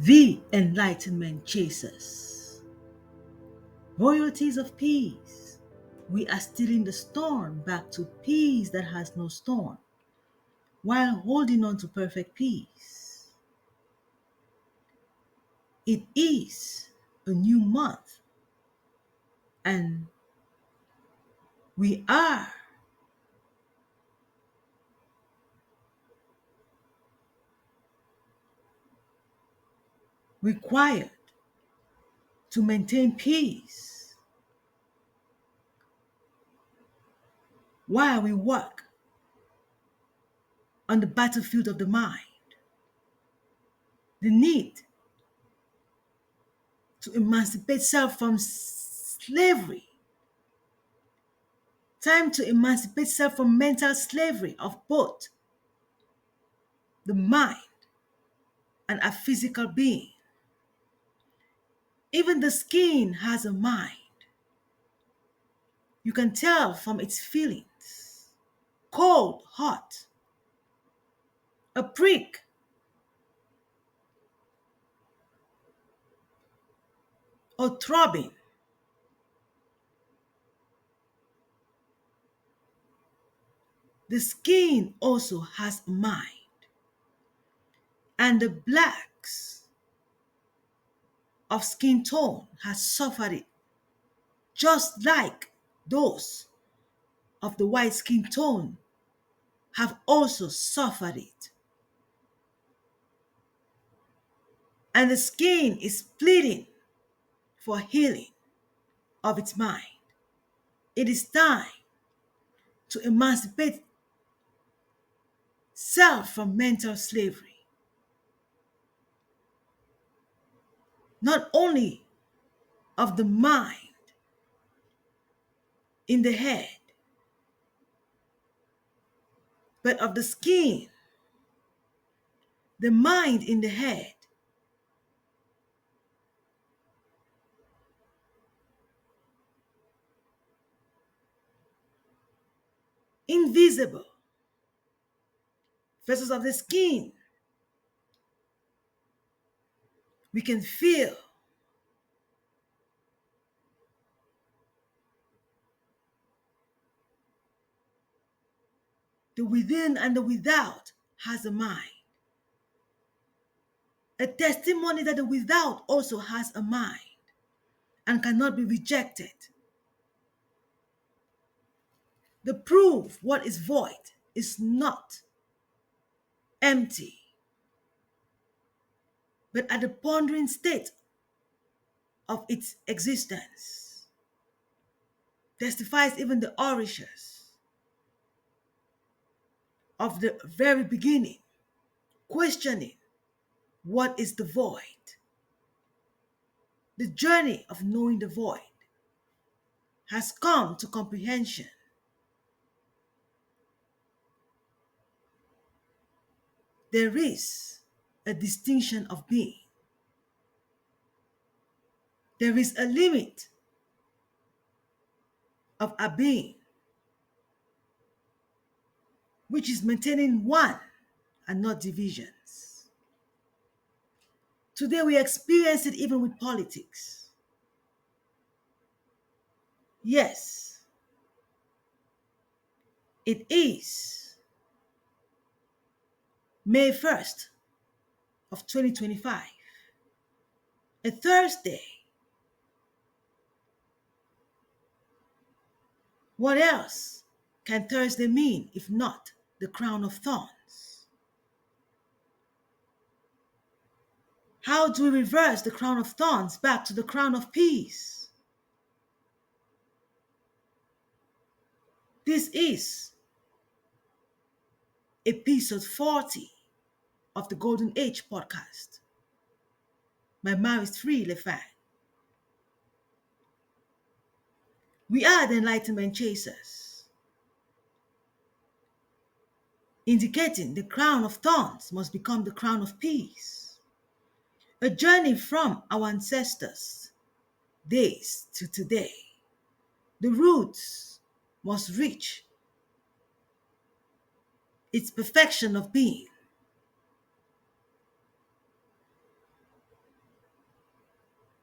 The Enlightenment chasers. Royalties of peace. We are stealing the storm back to peace that has no storm, while holding on to perfect peace. It is a new month, and we are required to maintain peace while we work on the battlefield of the mind. The need to emancipate self from slavery. Time to emancipate self from mental slavery of both the mind and a physical being. Even the skin has a mind. You can tell from its feelings. Cold, hot, a prick, or throbbing. The skin also has a mind. And the blacks of skin tone has suffered it, just like those of the white skin tone have also suffered it. And the skin is pleading for healing of its mind. It is time to emancipate self from mental slavery. Not only of the mind in the head, but of the skin, the mind in the head, invisible vessels of the skin. We can feel the within and the without has a mind. A testimony that the without also has a mind and cannot be rejected. The proof what is void is not empty, but at the pondering state of its existence. Testifies even the orishas of the very beginning, questioning what is the void. The journey of knowing the void has come to comprehension. There is a distinction of being. There is a limit of a being, which is maintaining one and not divisions. Today we experience it even with politics. Yes, it is May 1st of 2025, a Thursday. What else can Thursday mean if not the crown of thorns? How do we reverse the crown of thorns back to the crown of peace? This is episode 40 of the Golden Age podcast by Maurice Free Lefan. We are the Enlightenment chasers, indicating the crown of thorns must become the crown of peace. A journey from our ancestors' days to today. The roots must reach its perfection of being.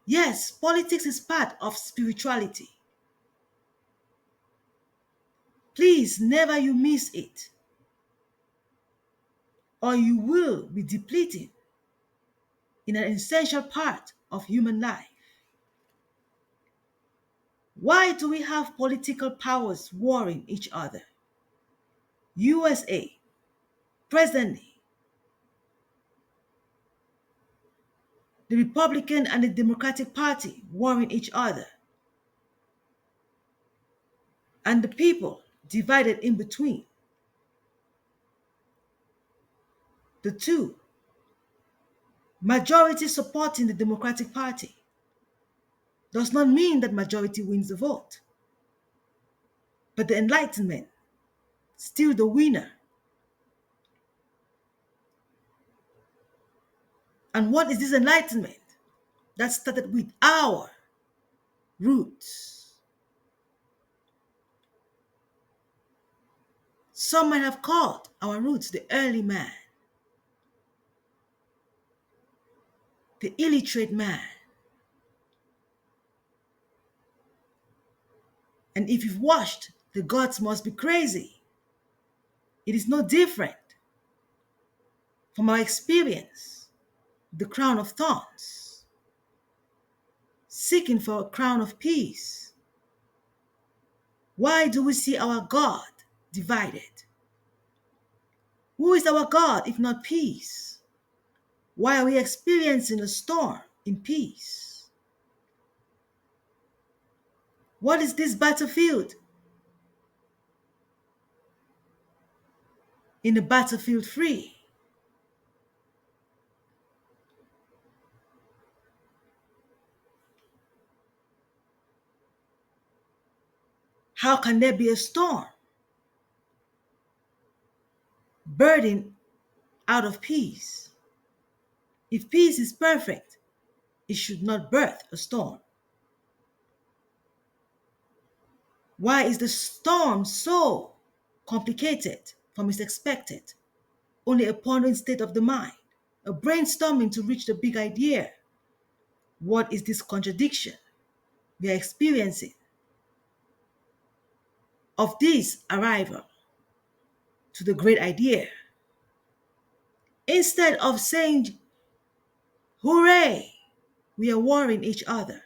Yes, politics is part of spirituality. Please never you miss it, or you will be depleted in an essential part of human life. Why do we have political powers warring each other? USA, presently, the Republican and the Democratic Party warring each other, and the people divided in between the two. Majority supporting the Democratic Party does not mean that majority wins the vote, but the Enlightenment still the winner. And what is this Enlightenment? That started with our roots. Some might have called our roots the early man, the illiterate man. And if you've watched The Gods Must Be Crazy, it is no different from our experience, the crown of thorns, seeking for a crown of peace. Why do we see our God divided? Who is our God if not peace? Why are we experiencing a storm in peace? What is this battlefield in a battlefield free? How can there be a storm birthing out of peace? If peace is perfect, it should not birth a storm. Why is the storm so complicated from its expected? Only a pondering state of the mind, a brainstorming to reach the big idea. What is this contradiction we are experiencing of this arrival to the great idea? Instead of saying, hooray, we are warring each other.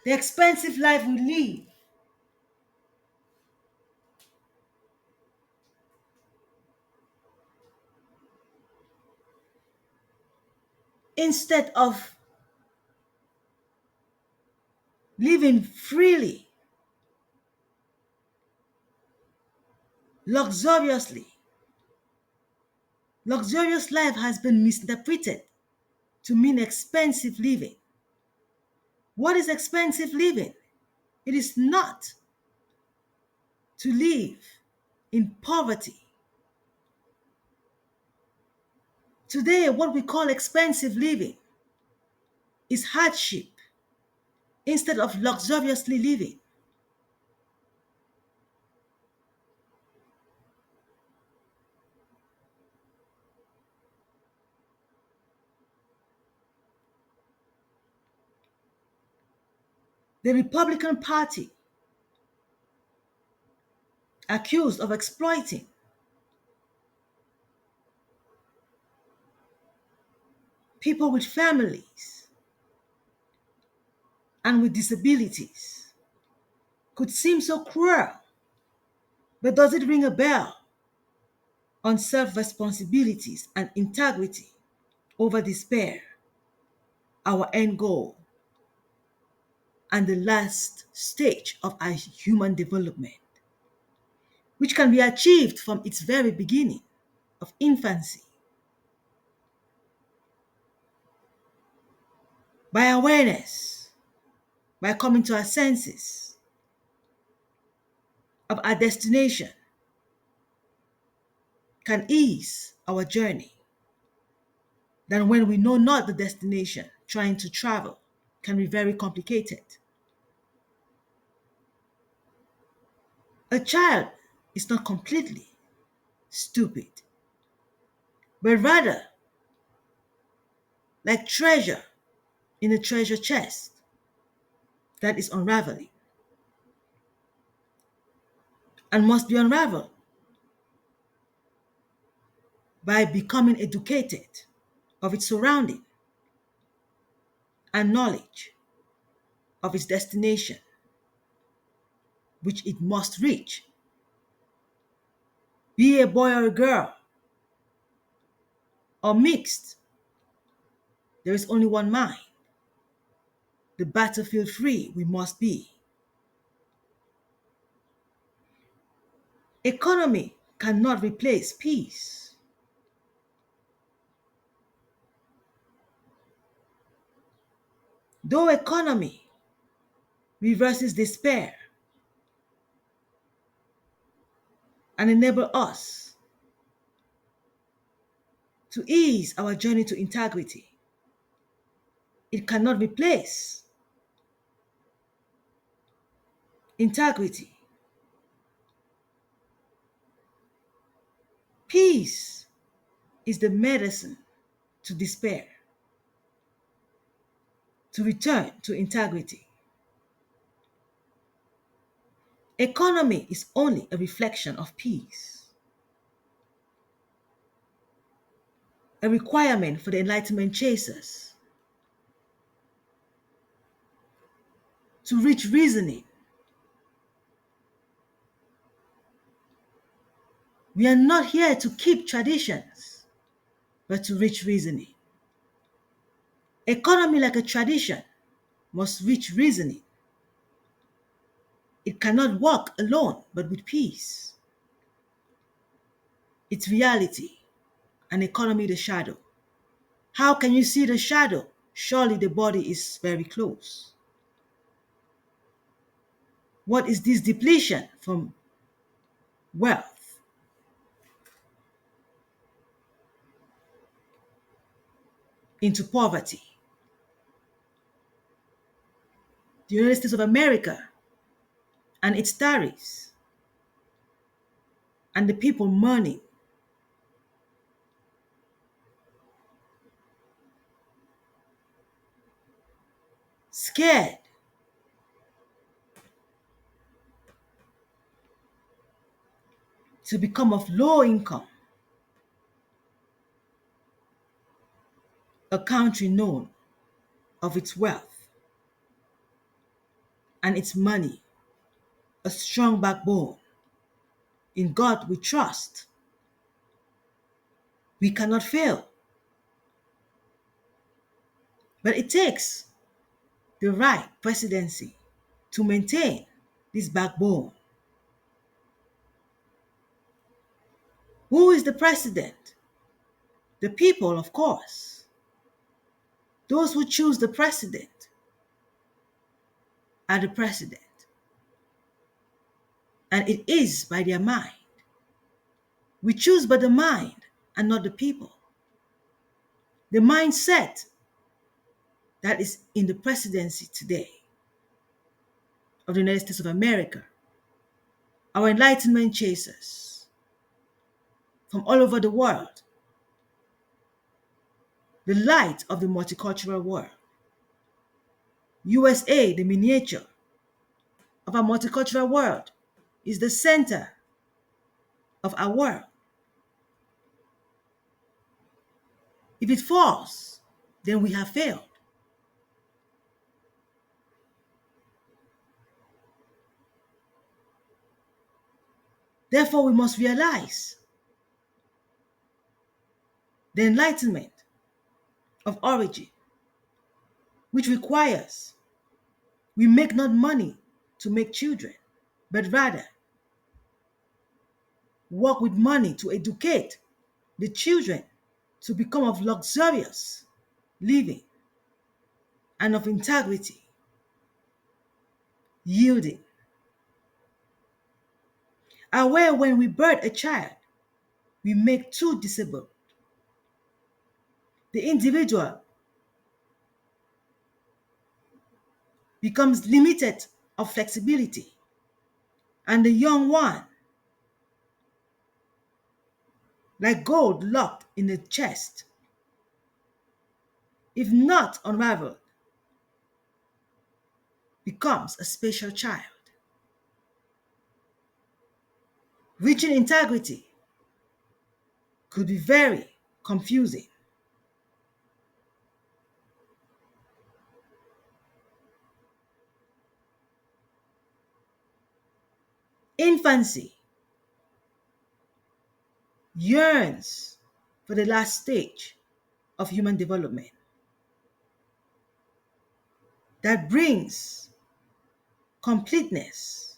The expensive life we live, instead of living freely, luxuriously. Luxurious life has been misinterpreted to mean expensive living. What is expensive living? It is not to live in poverty. Today, what we call expensive living is hardship instead of luxuriously living. The Republican Party, accused of exploiting people with families and with disabilities, could seem so cruel, but does it ring a bell on self-responsibilities and integrity over despair, our end goal, and the last stage of our human development, which can be achieved from its very beginning of infancy by awareness, by coming to our senses of our destination, can ease our journey than when we know not the destination trying to travel can be very complicated. A child is not completely stupid, but rather like treasure in a treasure chest that is unraveling and must be unraveled by becoming educated of its surrounding and knowledge of its destination, which it must reach. Be a boy or a girl, or mixed, there is only one mind. The battlefield free we must be. Economy cannot replace peace. Though economy reverses despair and enable us to ease our journey to integrity, it cannot replace integrity. Peace is the medicine to despair, to return to integrity. Economy is only a reflection of peace, a requirement for the Enlightenment chasers to reach reasoning. We are not here to keep traditions, but to reach reasoning. Economy, like a tradition, must reach reasoning. It cannot walk alone, but with peace. It's reality, and economy the shadow. How can you see the shadow? Surely the body is very close. What is this depletion from wealth? Into poverty. The United States of America and its tariffs, and the people mourning, scared to become of low income, a country known of its wealth and its money, a strong backbone. In God we trust. We cannot fail. But it takes the right presidency to maintain this backbone. Who is the president? The people, of course. Those who choose the president are the president. And it is by their mind. We choose by the mind and not the people. The mindset that is in the presidency today of the United States of America, our Enlightenment chasers from all over the world, the light of the multicultural world. USA, the miniature of our multicultural world, is the center of our world. If it falls, then we have failed. Therefore, we must realize the enlightenment of origin, which requires we make not money to make children, but rather work with money to educate the children to become of luxurious living and of integrity, yielding. Aware when we birth a child, we make two disabled. The individual becomes limited of flexibility, and the young one, like gold locked in a chest, if not unraveled, becomes a special child. Reaching integrity could be very confusing. Infancy yearns for the last stage of human development that brings completeness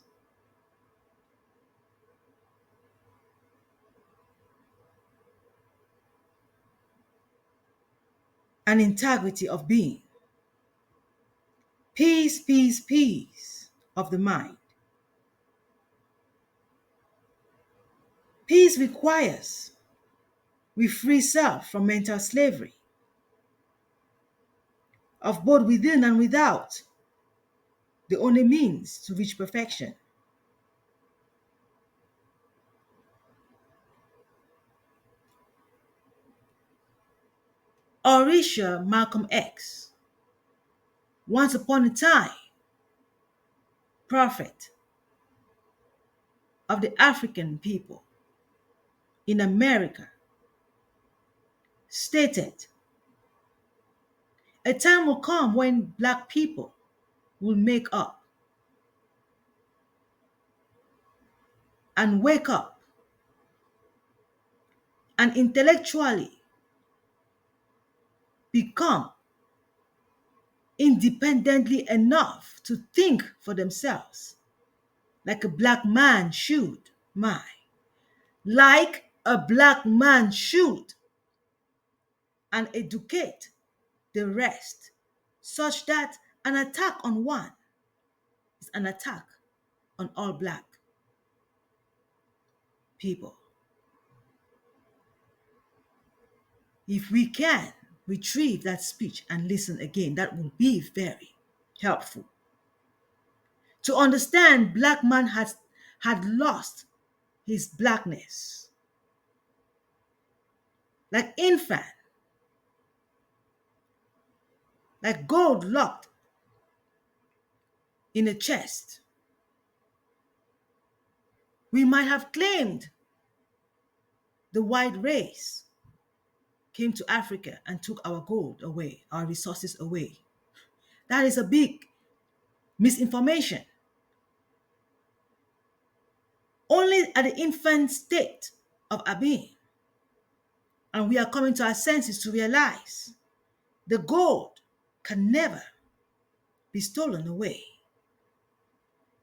and integrity of being. Peace, peace, peace of the mind. Peace requires we free self from mental slavery of both within and without, the only means to reach perfection. Orisha Malcolm X, once upon a time, prophet of the African people in America, stated, a time will come when Black people will make up and wake up and intellectually become independently enough to think for themselves, like a Black man should, like a Black man should, and educate the rest, such that an attack on one is an attack on all Black people. If we can retrieve that speech and listen again, that will be very helpful. To understand Black man had lost his Blackness. Like infant, like gold locked in a chest. We might have claimed the white race came to Africa and took our gold away, our resources away. That is a big misinformation. Only at the infant state of our being, and we are coming to our senses to realize the gold can never be stolen away.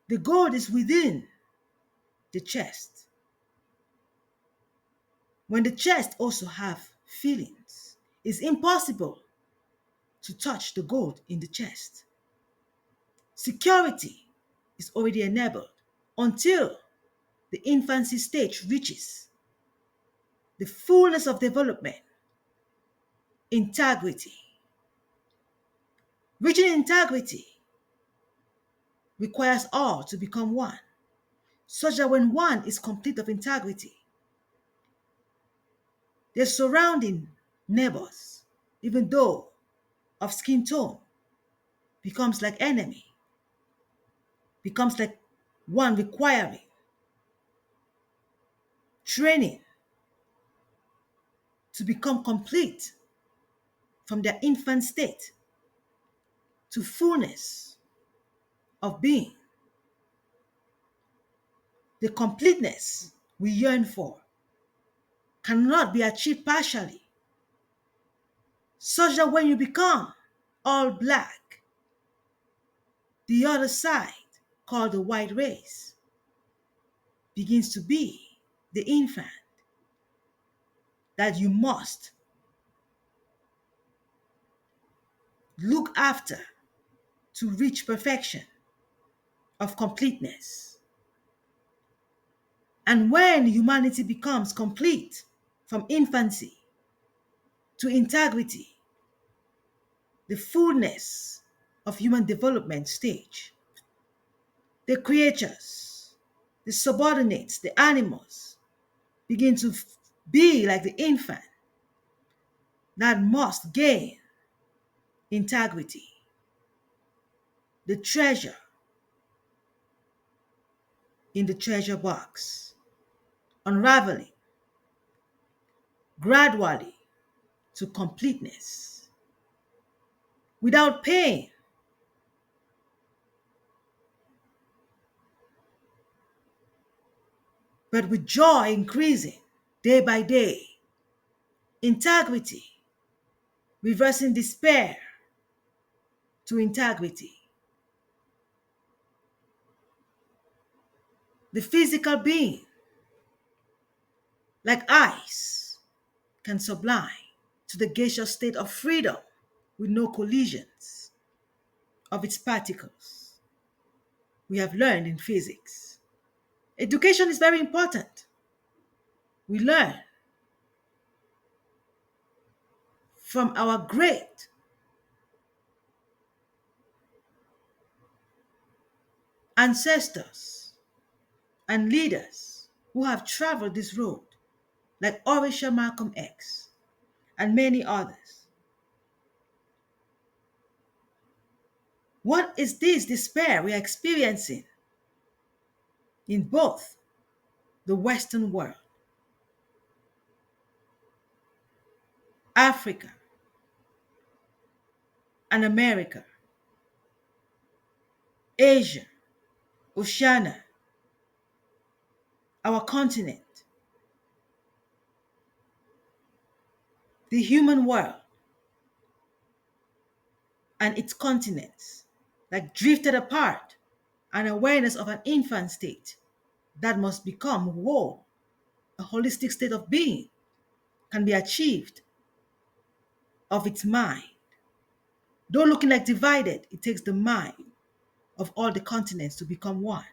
The gold is within the chest. When the chest also have feelings, it's impossible to touch the gold in the chest. Security is already enabled until the infancy stage reaches the fullness of development, integrity. Reaching integrity requires all to become one, such that when one is complete of integrity, their surrounding neighbors, even though of skin tone, becomes like enemy, becomes like one requiring training to become complete from their infant state to fullness of being. The completeness we yearn for cannot be achieved partially, such that when you become all Black, the other side, called the white race, begins to be the infant that you must look after to reach perfection of completeness. And when humanity becomes complete from infancy to integrity, the fullness of human development stage. The creatures, the subordinates, the animals begin to be like the infant that must gain integrity, the treasure in the treasure box, unraveling gradually to completeness without pain, but with joy increasing day by day, integrity, reversing despair to integrity. The physical being, like ice, can sublime to the gaseous state of freedom with no collisions of its particles. We have learned in physics. Education is very important. We learn from our great ancestors and leaders who have traveled this road, like Orisha Malcolm X and many others. What is this despair we are experiencing in both the Western world, Africa, and America, Asia, Oceania, our continent, the human world, and its continents, like drifted apart, an awareness of an infant state that must become whole, a holistic state of being can be achieved of its mind. Though looking like divided, it takes the mind of all the continents to become one.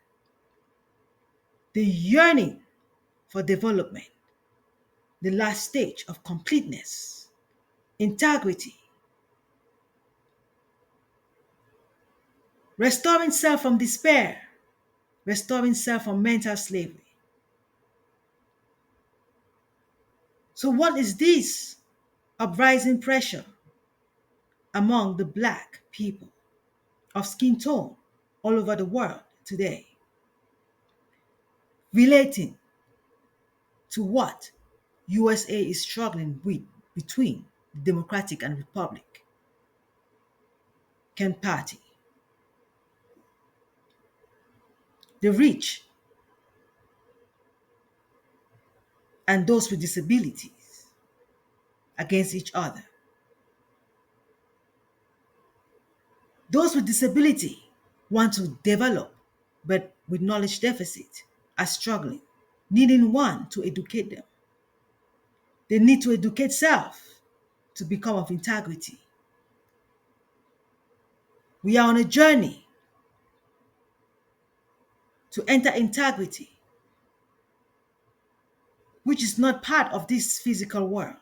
The yearning for development, the last stage of completeness, integrity, restoring self from despair, restoring self from mental slavery. So, what is this uprising pressure among the Black people of skin tone all over the world today, relating to what USA is struggling with between the Democratic and Republican Party, the rich and those with disabilities against each other. Those with disability want to develop, but with knowledge deficit are struggling, needing one to educate them. They need to educate self to become of integrity. We are on a journey to enter integrity, which is not part of this physical world.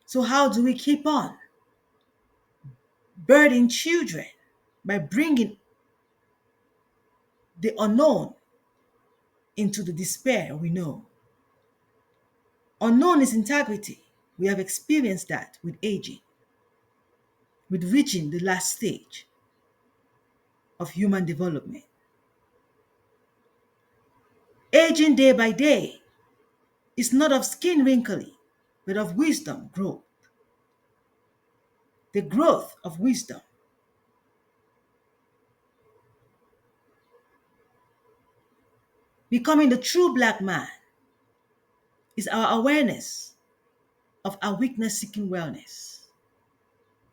So, how do we keep on birthing children? By bringing the unknown into the despair we know. Unknown is integrity. We have experienced that with aging, with reaching the last stage of human development. Aging day by day is not of skin wrinkly, but of wisdom growth. The growth of wisdom. Becoming the true Black man is our awareness of our weakness seeking wellness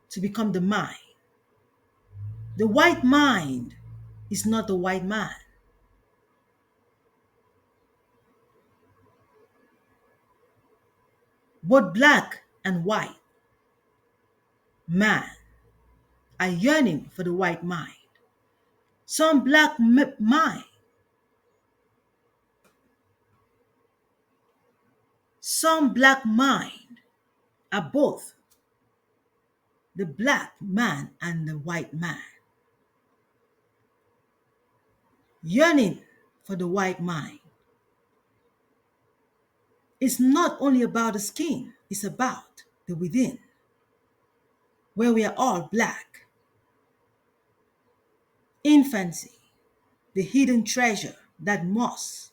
to become the mind. The white mind is not the white man. Both Black and white man are yearning for the white mind. Some some Black mind are both the black man and the white man. Yearning for the white mind is not only about the skin, it's about the within, where we are all black. Infancy, the hidden treasure that must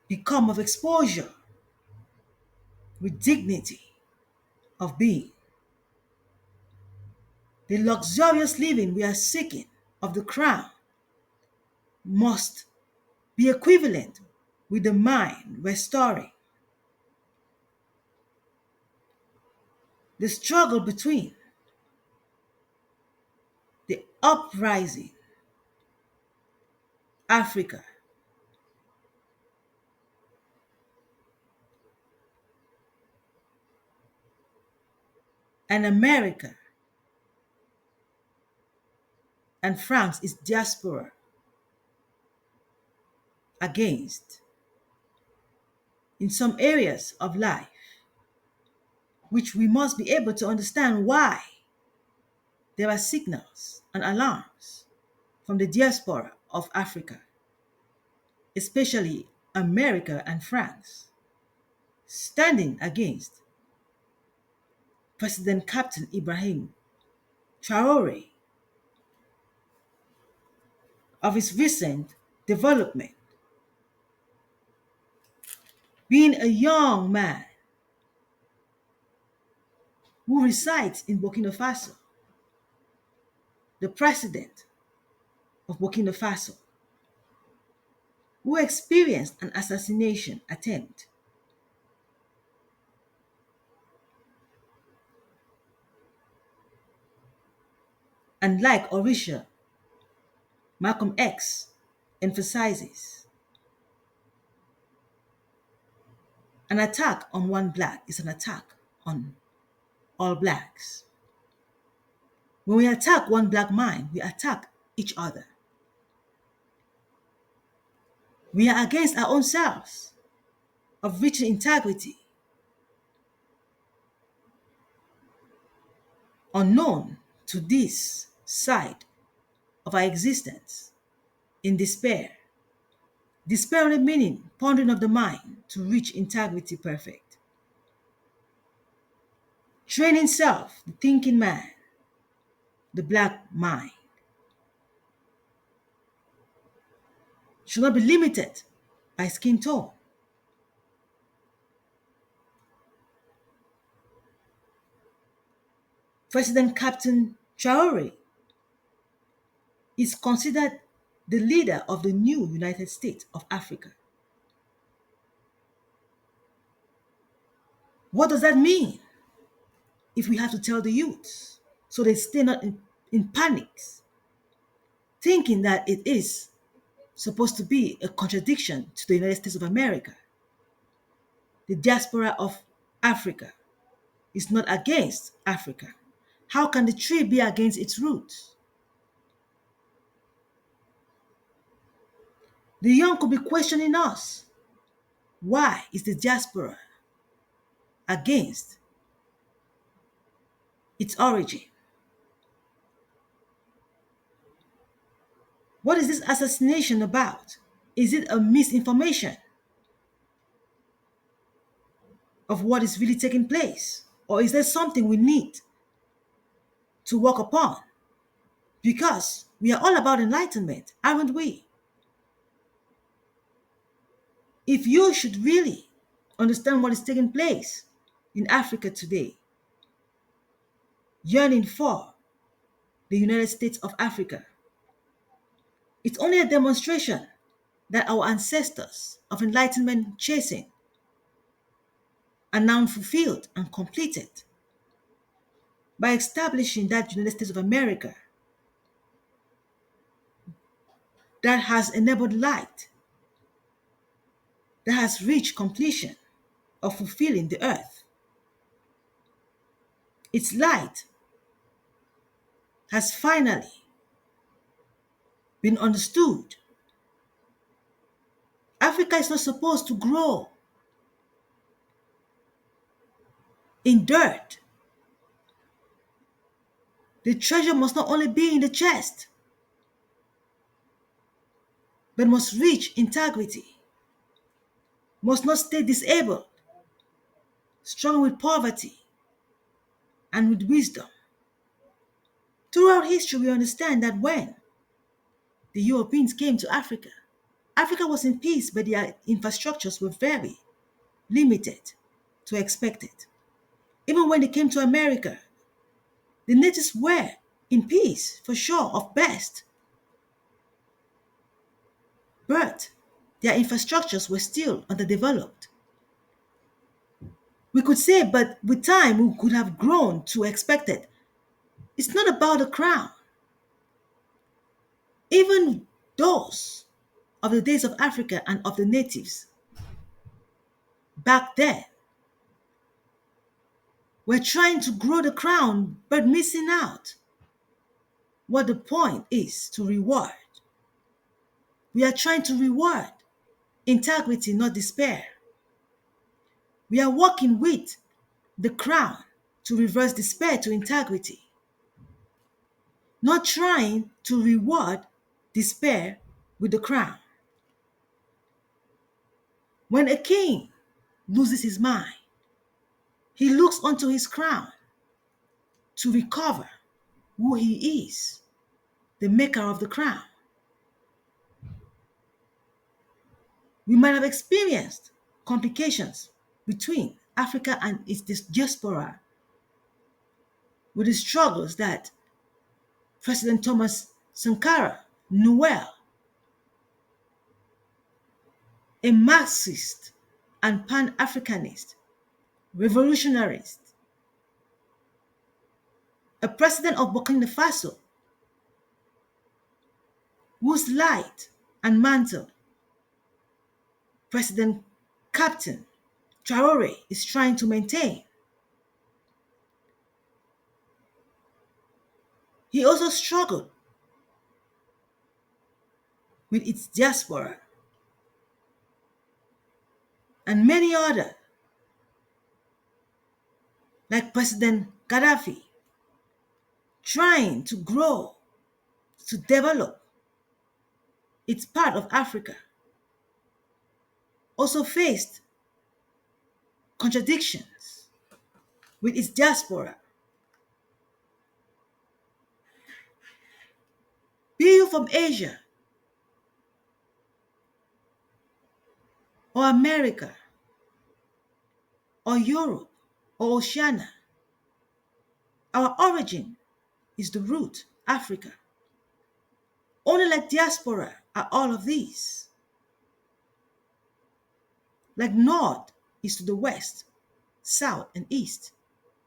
become of exposure with dignity of being. The luxurious living we are seeking of the crown must be equivalent with the mind restoring. The struggle between the uprising Africa and America and France is diaspora against in some areas of life, which we must be able to understand why there are signals and alarms from the diaspora of Africa, especially America and France, standing against President Captain Ibrahim Traore of his recent development, being a young man who resides in Burkina Faso, the president of Burkina Faso, who experienced an assassination attempt. And like Orisha, Malcolm X emphasizes, an attack on one black is an attack on all blacks. When we attack one black mind, we attack each other. We are against our own selves of reaching integrity, unknown to this side of our existence, in despair. Despair only meaning pondering of the mind to reach integrity perfect. Training self, the thinking man, the black mind, should not be limited by skin tone. President Captain Traore is considered the leader of the new United States of Africa. What does that mean if we have to tell the youths so they stay not in panics, thinking that it is supposed to be a contradiction to the United States of America? The diaspora of Africa is not against Africa. How can the tree be against its roots? The young could be questioning us. Why is the diaspora against its origin? What is this assassination about? Is it a misinformation of what is really taking place? Or is there something we need to work upon? Because we are all about enlightenment, aren't we? If you should really understand what is taking place in Africa today, yearning for the United States of Africa, it's only a demonstration that our ancestors of enlightenment chasing are now fulfilled and completed by establishing that United States of America that has enabled light, that has reached completion of fulfilling the earth. Its light has finally been understood. Africa is not supposed to grow dirt. The treasure must not only be in the chest, but must reach integrity, must not stay disabled, struggling with poverty and with wisdom. Throughout history, we understand that when the Europeans came to Africa, Africa was in peace, but their infrastructures were very limited to expected. Even when they came to America, the natives were in peace, for sure, of best, but their infrastructures were still underdeveloped. We could say, but with time, we could have grown to expected. It's not about the crown. Even those of the days of Africa and of the natives back then were trying to grow the crown, but missing out what the point is to reward. We are trying to reward integrity, not despair. We are working with the crown to reverse despair to integrity, not trying to reward despair with the crown. When a king loses his mind, he looks onto his crown to recover who he is, the maker of the crown. We might have experienced complications between Africa and its diaspora with the struggles that President Thomas Sankara knew well, a Marxist and Pan-Africanist, revolutionarist, a president of Burkina Faso whose light and mantle President Captain Traore is trying to maintain. He also struggled with its diaspora and many others, like President Gaddafi, trying to grow, to develop its part of Africa, also faced contradictions with its diaspora. Be you from Asia or America or Europe or Oceania, our origin is the root, Africa. Only like diaspora are all of these. Like north is to the west, south and east,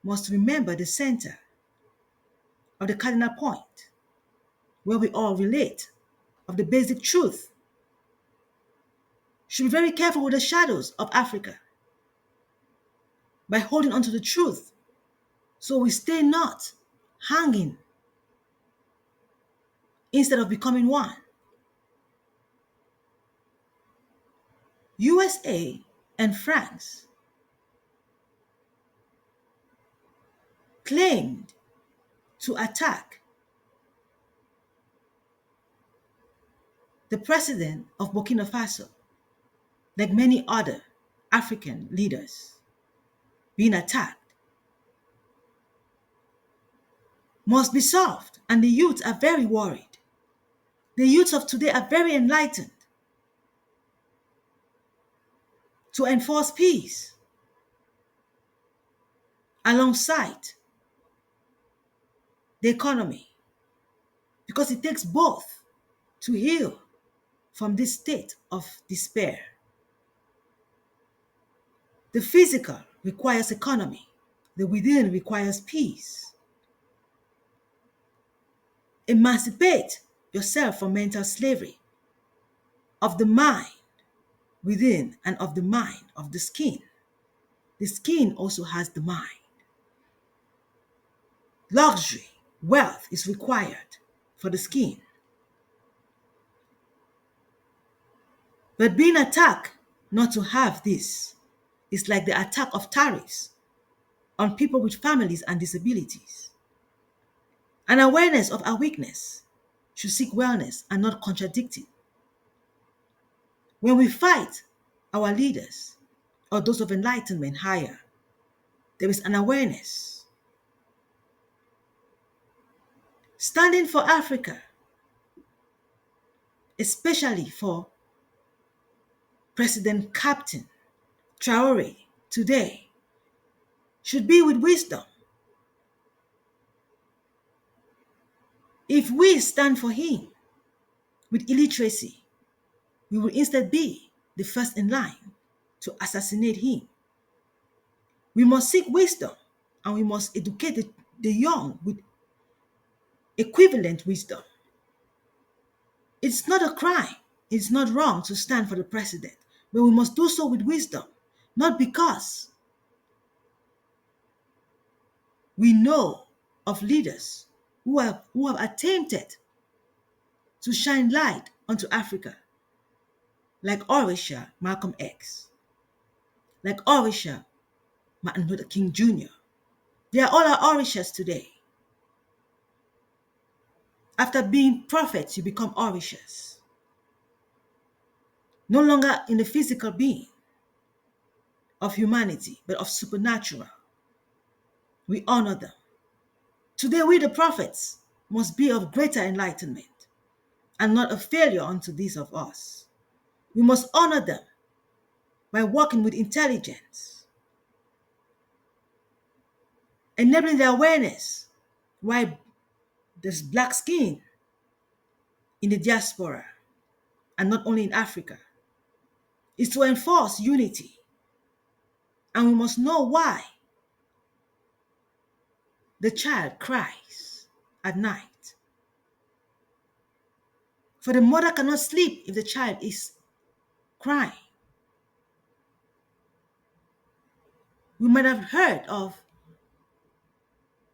must remember the center of the cardinal point where we all relate, of the basic truth. Should be very careful with the shadows of Africa by holding on to the truth so we stay not hanging instead of becoming one. USA and France claimed to attack the president of Burkina Faso, like many other African leaders being attacked, must be solved, and the youth are very worried. The youths of today are very enlightened to enforce peace alongside the economy, because it takes both to heal from this state of despair. The physical requires economy, the within requires peace. Emancipate yourself from mental slavery of the mind within and of the mind of the skin. The skin also has the mind. Luxury, wealth is required for the skin. But being attacked not to have this is like the attack of tariffs on people with families and disabilities. An awareness of our weakness should seek wellness and not contradict it. When we fight our leaders or those of enlightenment higher, there is an awareness. Standing for Africa, especially for President Captain Traore today, should be with wisdom. If we stand for him with illiteracy, we will instead be the first in line to assassinate him. We must seek wisdom and we must educate the young with equivalent wisdom. It's not a crime, it's not wrong to stand for the president, but we must do so with wisdom, not because we know of leaders who have attempted to shine light onto Africa, like Orisha Malcolm X, like Orisha Martin Luther King Jr. They are all our Orishas today. After being prophets, you become Orishas. No longer in the physical being of humanity, but of supernatural. We honor them. Today, we the prophets must be of greater enlightenment and not a failure unto these of us. We must honor them by working with intelligence, enabling their awareness why there's black skin in the diaspora and not only in Africa, is to enforce unity. And we must know why the child cries at night. For the mother cannot sleep if the child is crying. We might have heard of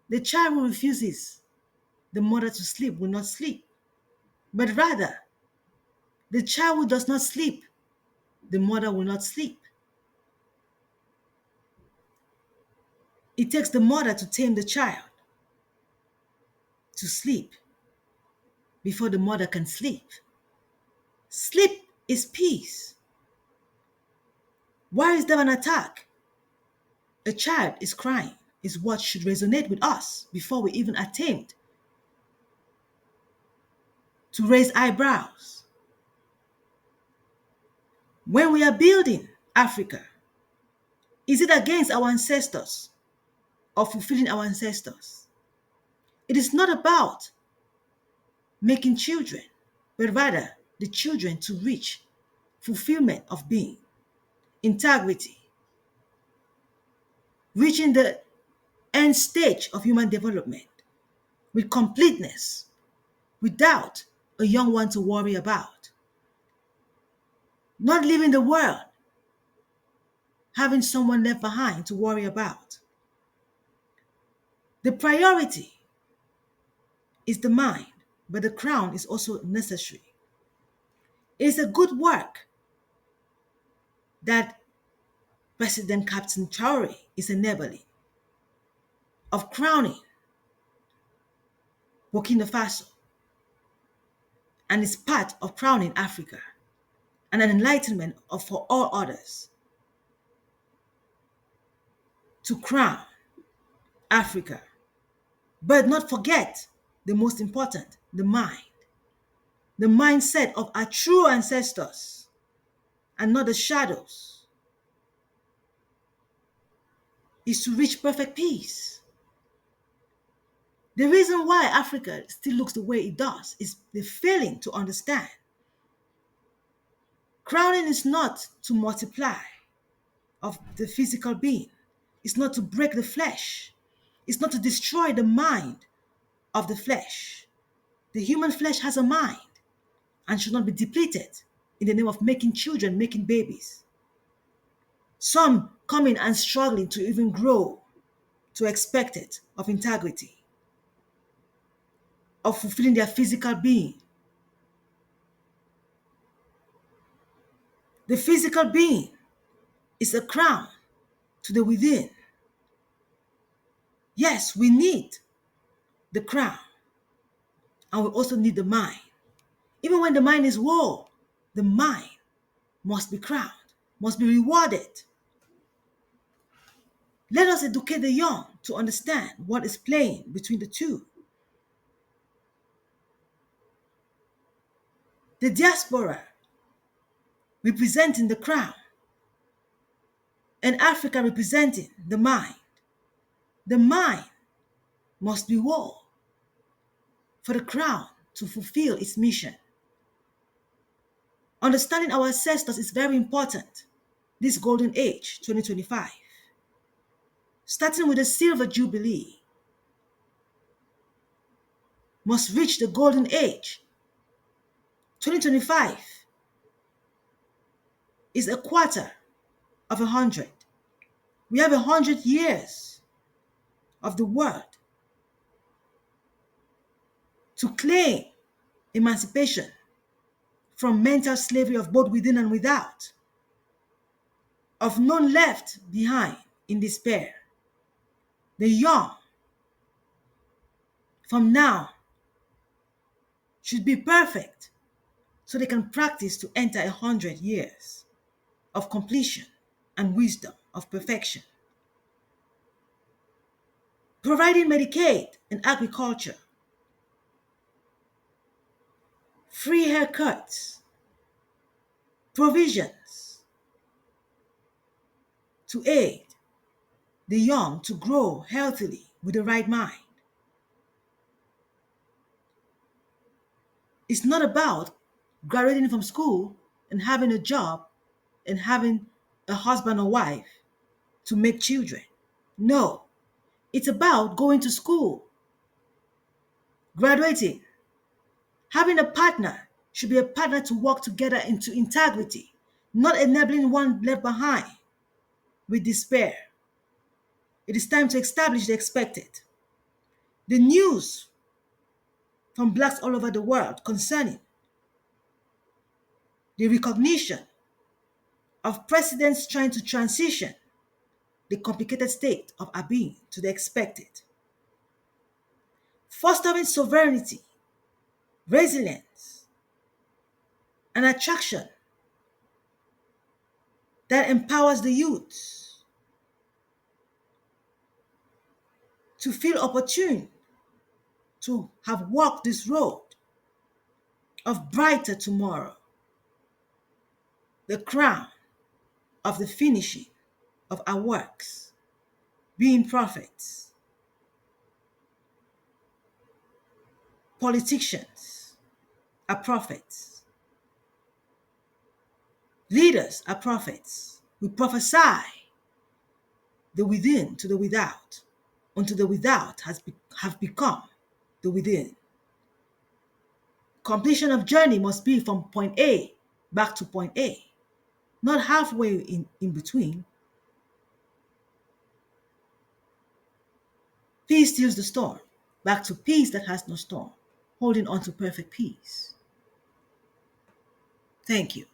the child who refuses the mother to sleep will not sleep, but rather the child who does not sleep, the mother will not sleep. It takes the mother to tame the child to sleep before the mother can sleep. Sleep is peace. Why is there an attack? A child is crying is what should resonate with us before we even attempt to raise eyebrows. When we are building Africa, is it against our ancestors or fulfilling our ancestors? It is not about making children, but rather the children to reach fulfillment of being, integrity, reaching the end stage of human development with completeness, without a young one to worry about. Not leaving the world, having someone left behind to worry about. The priority is the mind, but the crown is also necessary. It is a good work that President Captain Traore is enabling of crowning Burkina Faso, and is part of crowning Africa and an enlightenment for all others to crown Africa, but not forget the most important, the mind, the mindset of our true ancestors and not the shadows, is to reach perfect peace. The reason why Africa still looks the way it does is the failing to understand. Crowning is not to multiply of the physical being. It's not to break the flesh. It's not to destroy the mind of the flesh. The human flesh has a mind and should not be depleted in the name of making children, making babies. Some coming and struggling to even grow to expect it of integrity, of fulfilling their physical being. The physical being is a crown to the within. Yes, we need the crown, and we also need the mind. Even when the mind is war, the mind must be crowned, must be rewarded. Let us educate the young to understand what is playing between the two. The diaspora representing the crown, and Africa representing the mind. The mind must be war for the crown to fulfill its mission. Understanding our ancestors is very important. This golden age, 2025, starting with the silver jubilee, must reach the golden age. 2025 is a quarter of 100. We have 100 years of the world to claim emancipation from mental slavery of both within and without, of none left behind in despair. The young from now should be perfect so they can practice to enter 100 years of completion and wisdom of perfection. Providing Medicaid and agriculture, free haircuts, provisions to aid the young to grow healthily with the right mind. It's not about graduating from school and having a job and having a husband or wife to make children. No, it's about going to school, graduating, having a partner should be a partner to work together into integrity, not enabling one left behind with despair. It is time to establish the expected. The news from blacks all over the world concerning the recognition of presidents trying to transition the complicated state of our being to the expected. Fostering sovereignty, resilience, and attraction that empowers the youth to feel opportune to have walked this road of brighter tomorrow, the crown of the finishing of our works, being prophets, politicians are prophets, leaders are prophets. We prophesy the within to the without, until the without have become the within. Completion of journey must be from point A back to point A, not halfway in between. Peace steals the storm, back to peace that has no storm, holding on to perfect peace. Thank you.